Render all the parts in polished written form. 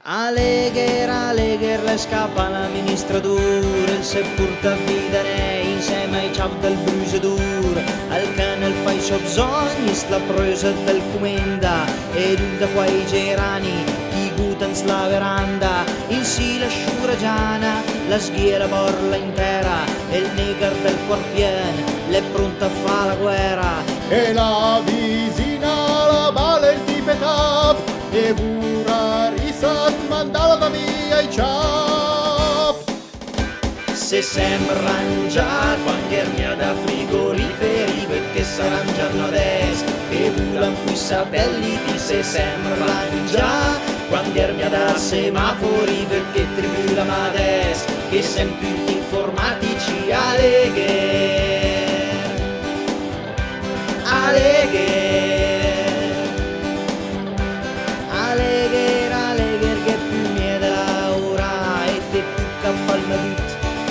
Alegher, le scappa l'amministratore, il se porta vida ne insieme ai ciao del brusadur, al cane fai so bisogni, la presa del comenda, ed un da quei gerani, chi gutan la veranda, in si la sciuragiana, la sghiera borla intera, e il negar del quartien, l'è pronta a fa la guerra, e la visina la bala il tipetap, e pura risat mandala da via i ciap. Se sembra arrangiat quando ermia da frigoriferi perché s'arrangiano adesso che vulan qui satelliti. Se sembra arrangiat quando ermia da semafori perché tribulano adesso che sem tutti informatici. Alegher che più mi della ora e te più campalma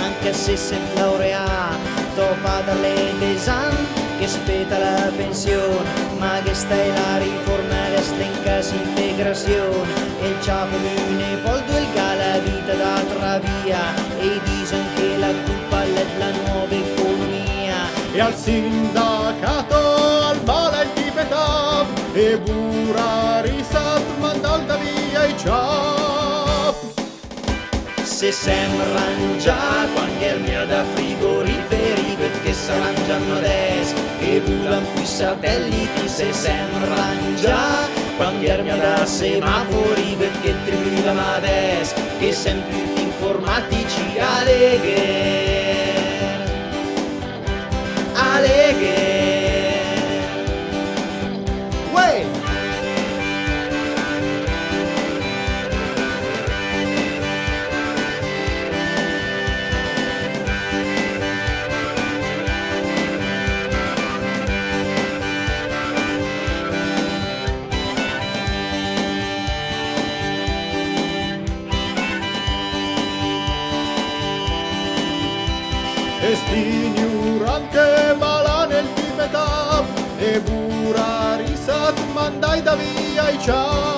anche se sei laureato, dopo dalle desan che spetta la pensione, ma che stai la riforma resta in casa integrazione, e il ciapo comune poldo il la vita d'altra via, e dicono che la colpa è la nuova economia. E al sindacato al bala il tipetap, e pura risat mandal da via i ciap. Se sembra arrangiat quando ermia da frigoriferi perché s'arrangiano adesso che vulan qui satelliti. Se sembra arrangiat quando ermia da semafori perché tribulano adesso che sem tutti informatici. Alegher Uè! E sti ignorante bala nel tipetap, e pura risat mandai da via i ciap.